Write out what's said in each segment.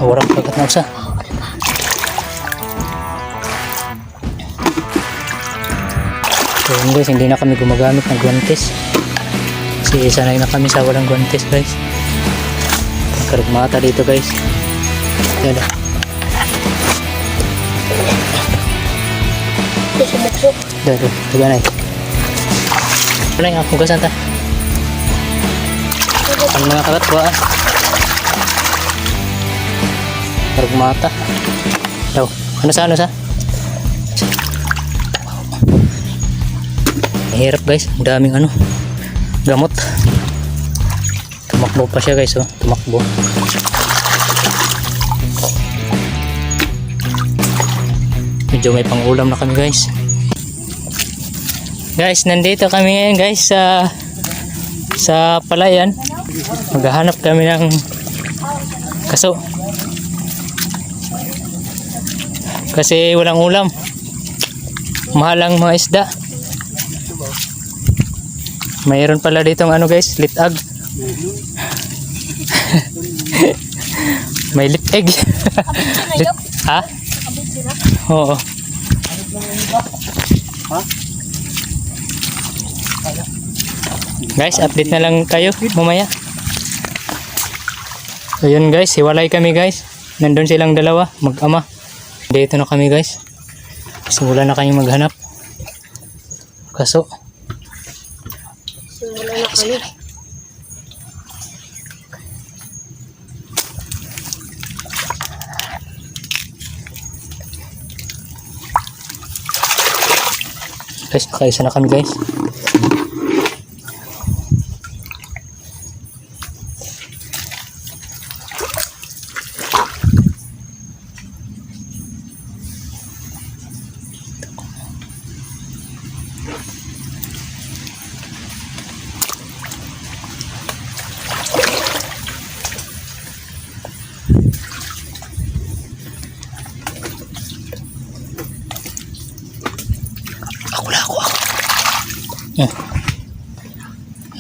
Warak kagat na usa. So yun guys, hindi na kami gumagamit ng guantes. Kasi sanay na kami sa walang guantes guys. Karugmata dito guys. Yan o. Dado, taganay. Ano yung hugasan ta? Ang mga kagat ko ah. Karugmata. Daw, ano sa? Mahirap guys, ang daming ano, gamot. Tumakbo pa siya guys, oh, tumakbo. Medyo may pangulam na kami guys. Guys, nandito kami ngayon guys sa palayan. Maghahanap kami ng kaso. Kasi walang ulam. Mahal ang mga isda. Mayroon pala ditong ano guys, litag. May liteg. Ha? Oo. Guys, update na lang kayo mamaya. So yun guys, hiwalay kami guys. Nandun silang dalawa, mag-ama. Dito na kami guys. Simula na kayong maghanap. Kaso simula na kami. guys, nakaisa na kami guys.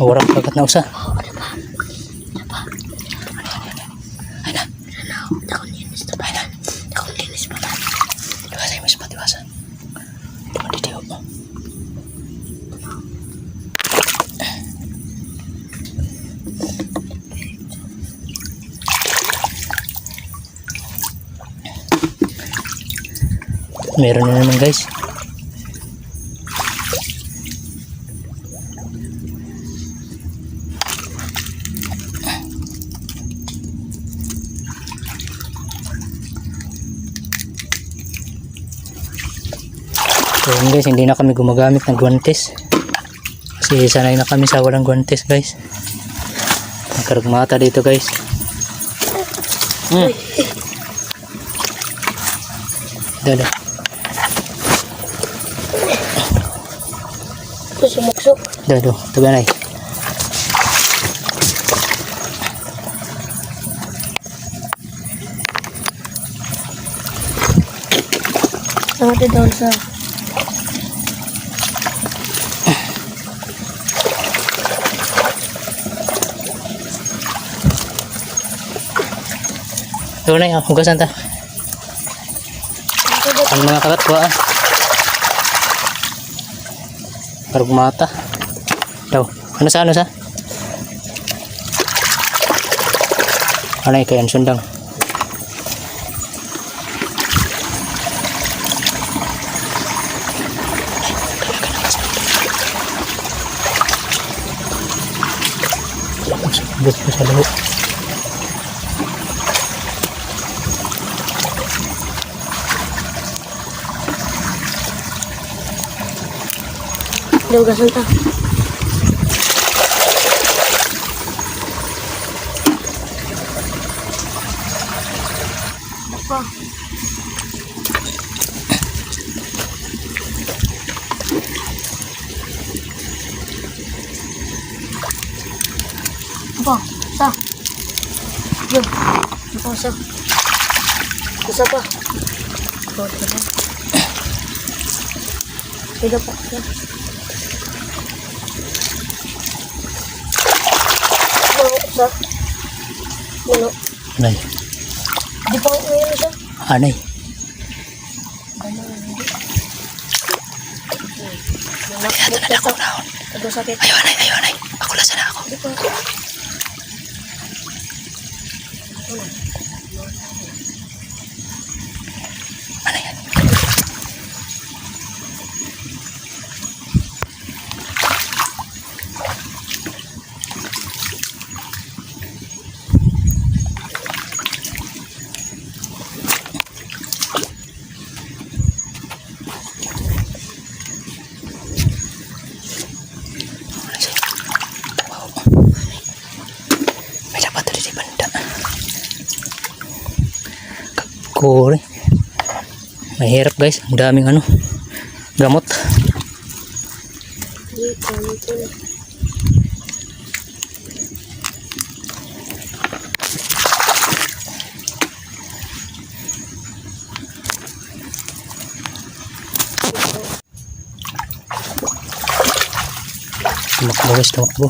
Warak kagat na usa. Meron na naman guys. So yun guys, hindi na kami gumagamit ng guantes. Kasi sanay na kami sa walang guantes guys. Nagkarugmata dito guys. Dada. Sumuksok. Dado, taganay. Sampai daun sa. Ito na yung hugasan ta. Ang mga kagat ko ah. Karugmata. Daw, ano sa? Ano yung kayan sundang? Sabot ko sa loob. Hugasan ta. Apa? Apa? Sa? Yun. Apa sa? Isa pa. Tiga pa. Sa? Ano? Anay. Di pa ngayon siya. Anay. Ito na lang ako naon. Ito sakit. Ayaw anay. Ako lasa na ako. Di pa. Anay. May dapat tadi di banda. Kagkuri. Mahirap guys. Ang daming gamot. Dito. Tumakbo guys, tumakbo.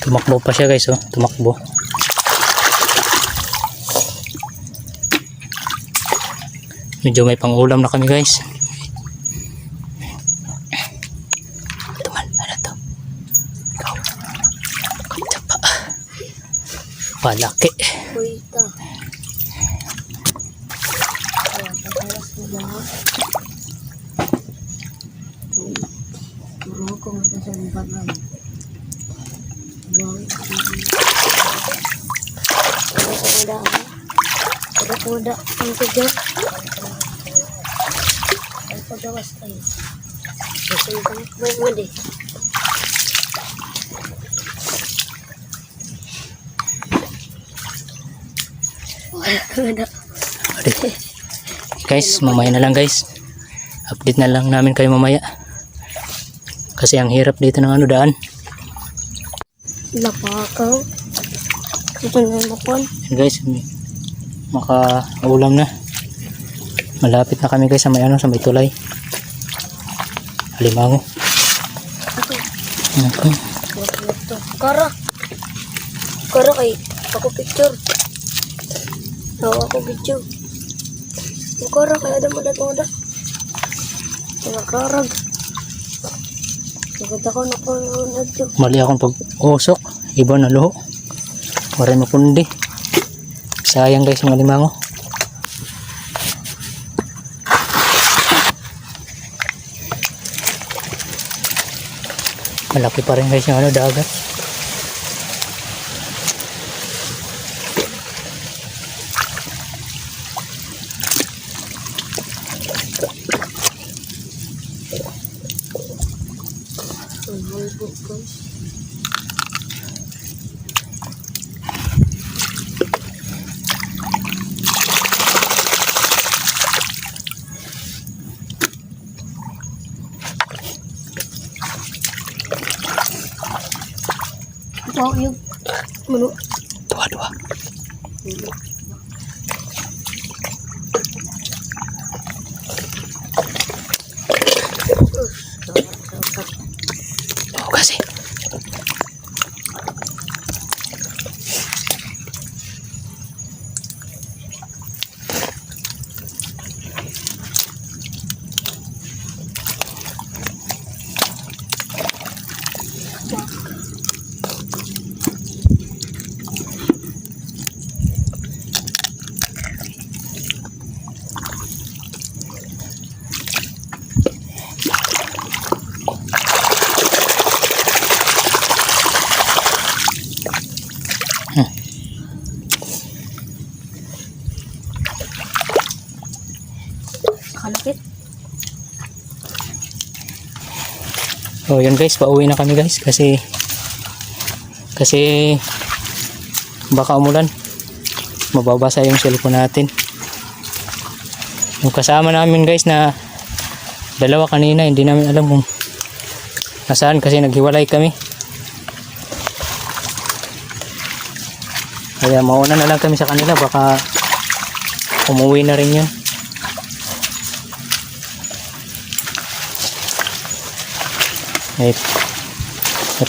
Tumakbo pa siya guys, oh. Tumakbo. Medyo may pang-ulam na kami guys. Ito man, ano to? Ikaw. Kanta pa. Palaki. Kuita. Ayan, pagkalas mo lahat. Turo ko ito sa libangan. Ada kuda ang tiga. Ay pagawas tayo. Kasi may mudi. Kuda. Guys, mamaya na lang guys. Update na lang namin kayo mamaya. Kasi ang hirap dito ng daan. Lapakaw. Ito na makon. Guys, makaulam na. Malapit na kami guys sa may sa may tulay. Halimango. Okay. Kara kay ako picture. Ako video. Kara kay ada moda. Karag. Maganda ko na po nagdo. Mali akong pag-usok. Iba na luho. Waray mapundi. Sayang guys mga limango. Malaki pa rin guys yung dagat. Wow, yung mano. Dua-dua. Oh, kasi. Kalapit. Oh, yun guys, pauwi na kami guys kasi baka umulan. Mababasa yung cellphone natin. Yung kasama namin guys na dalawa kanina, hindi namin alam kung nasaan kasi naghiwalay kami. Kaya mauna na lang kami sa kanila, baka umuwi na rin yun. May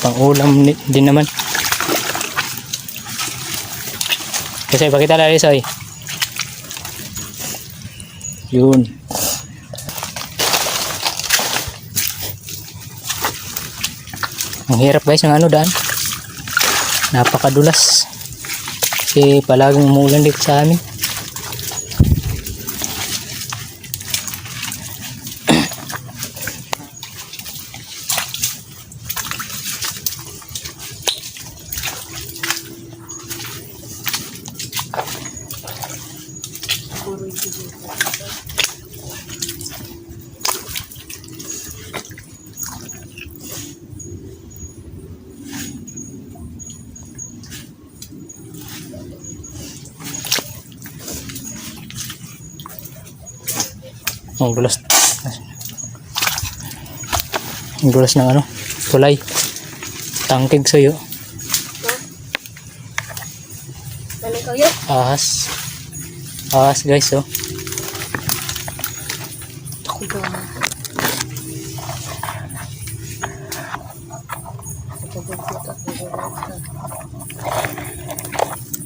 pang ulam din naman. Kasi pakita lang Soy. Yun. Ang hirap guys ng ano daan. Napakadulas. Kasi palaging umuulan dito sa amin. Ang dulas. Ang dulas ng ano, tulay. Tangkig sa'yo. Ano kayo? Ahas. Ahas guys, oh. Ako ba?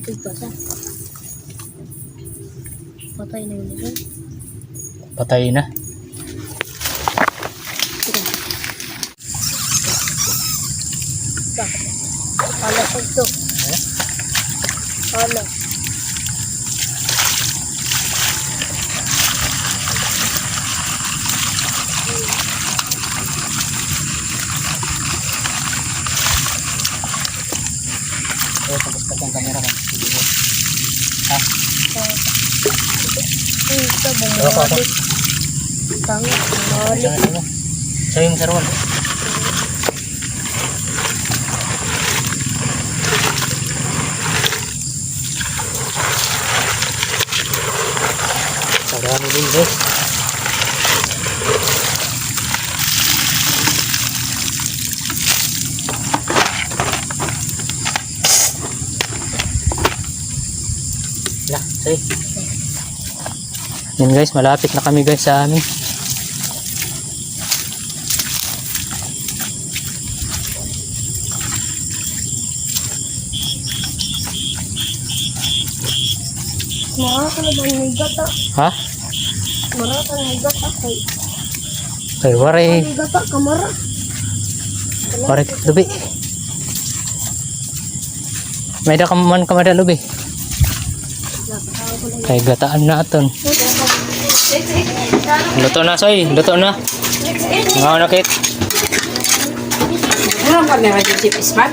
Ay, basa. Patay na yun ito. Patay na. Pala ko ito. Pala. Tapos pa ang camera kan. Ha? Ay, ito. Bumalik. Tangit. Bumalik. Sa'yo yung sarwan. Sarami din guys. Say. Yan guys, malapit na kami guys sa amin. Marata na ba may gata? Ha? Marata na may gata kay. Ay, waray. May gata, kamara. Waray lubi. May da man kamada lubi. Kay gataan na aton. Luto na soy, luto na. Ngaw na kit. Ano ang kamera dyan si Pismat?